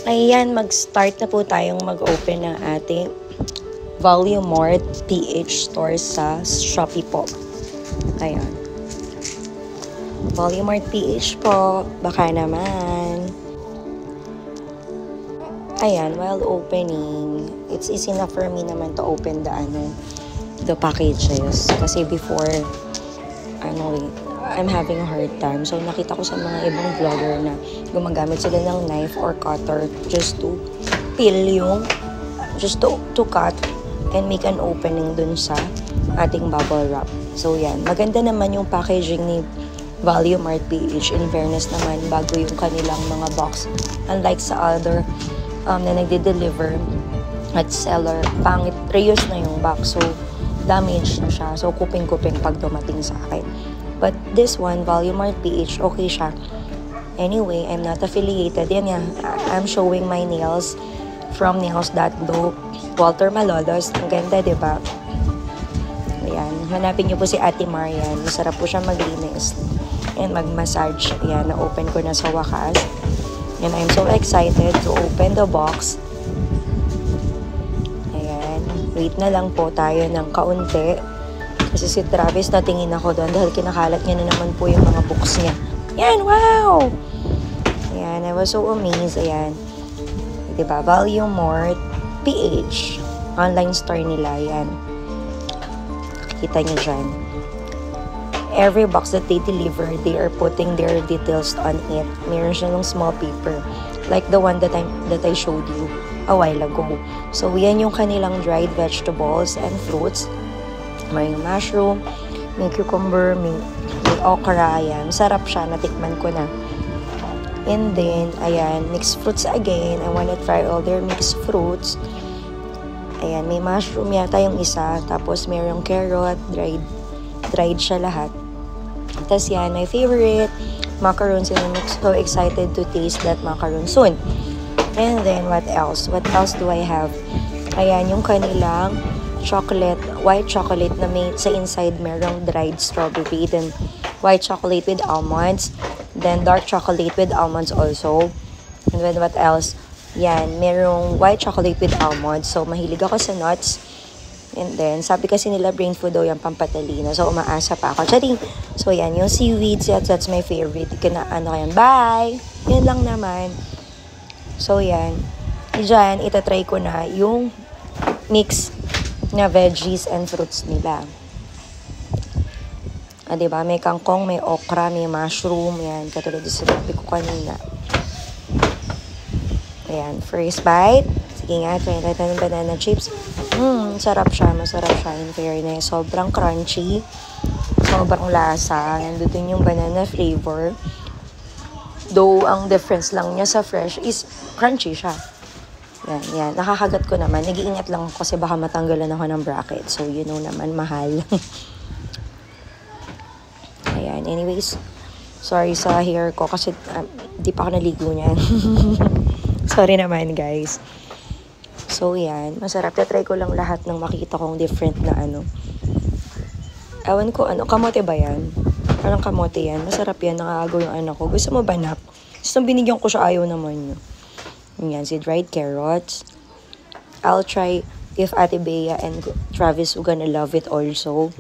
Ayan, mag-start na po tayong mag-open ng ating Volume Mart PH store sa Shopee po. Ayan. Volume Mart PH po. Baka naman. Ayan, while opening, it's easy na for me naman to open the packages. Kasi before, I'm having a hard time. So, nakita ko sa mga ibang vlogger na gumagamit sila ng knife or cutter just to cut and make an opening dun sa ating bubble wrap. So, yan. Maganda naman yung packaging ni Volume Mart PH. In fairness naman, bago yung kanilang mga box. Unlike sa other na nagde-deliver at seller, pangit, reuse na yung box. So, damage na siya. So, kuping-kuping pag dumating sa akin. But this one, Volume Mart PH, okay siya. Anyway, I'm not affiliated. Yan yan. I'm showing my nails from Nails.do. Walter Malolos. Ang ganda, diba? Ayan. Hanapin niyo po si Ate Marian. Masarap po siya maglinis and mag-massage. Ayan. Na-open ko na sa wakas. And I'm so excited to open the box. Ayan. Wait na lang po tayo ng kaunti. Kasi si Travis, natingin ako doon dahil kinakalat niya na naman po yung mga books niya. Ayan, wow! Ayan, I was so amazed. Ayan. Diba? Volume Mart PH. Online store nila. Ayan. Kita niyo dyan. Every box that they deliver, they are putting their details on it. Meron siya ng small paper. Like the one that I showed you a while ago. So, yan yung kanilang dried vegetables and fruits. May mushroom, may cucumber, may okra, ayan. Sarap siya, natikman ko na. And then, ayan, mixed fruits again. I wanna try all their mixed fruits. Ayan, may mushroom yata yung isa. Tapos, mayroong carrot, dried siya lahat. Tapos yan, my favorite, macarons, and I'm so excited to taste that macaron soon. And then, what else? What else do I have? Ayan, yung kanilang chocolate, white chocolate na may sa inside merong dried strawberry, then white chocolate with almonds, then dark chocolate with almonds also. And then what else? Yan, merong white chocolate with almonds. So, mahilig ako sa nuts. And then, sabi kasi nila brain food daw yung pampatalino. So, umaasa pa ako. Charing! So, yan, yung seaweeds, that's my favorite. Yan. Bye! Yan lang naman. So, yan. Diyan, itatry ko na yung mix na veggies and fruits nila. Diba? May kangkong, may okra, may mushroom. Yan, katulad yung sinabi ko kanina. Ayan, first bite. Sige nga, try natin ng banana chips. Sarap siya. Masarap siya. In fairness, sobrang crunchy. Sobrang lasa. Nandun yung banana flavor. Though, ang difference lang niya sa fresh is crunchy siya. Yan. Nakakagat ko naman. Nag-iingat lang ako kasi baka matanggalan ako ng bracket. So, you know naman, mahal. Ayan. Anyways, sorry sa hair ko kasi di pa ako naligo niyan. Sorry naman, guys. So, yan. Masarap. Try ko lang lahat ng makita kong different na Ewan ko, kamote ba yan? Parang kamote yan. Masarap yan. Nakagaw yung anak ko. Gusto mo ba, nak? Gusto binigyan ko siya, ayaw naman nyo. Yan, si dried carrots. I'll try if Ate Bea and Travis are gonna love it also.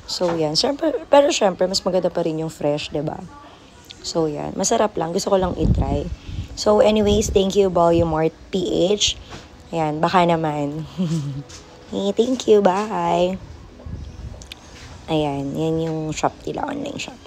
So, yan. Pero syempre, mas maganda pa rin yung fresh, diba? So, yan. Masarap lang. Gusto ko lang itry. So, anyways, thank you, Volume Mart PH. Ayan, baka naman. Hey, thank you. Bye. Ayan, yan yung shop nila, online shop.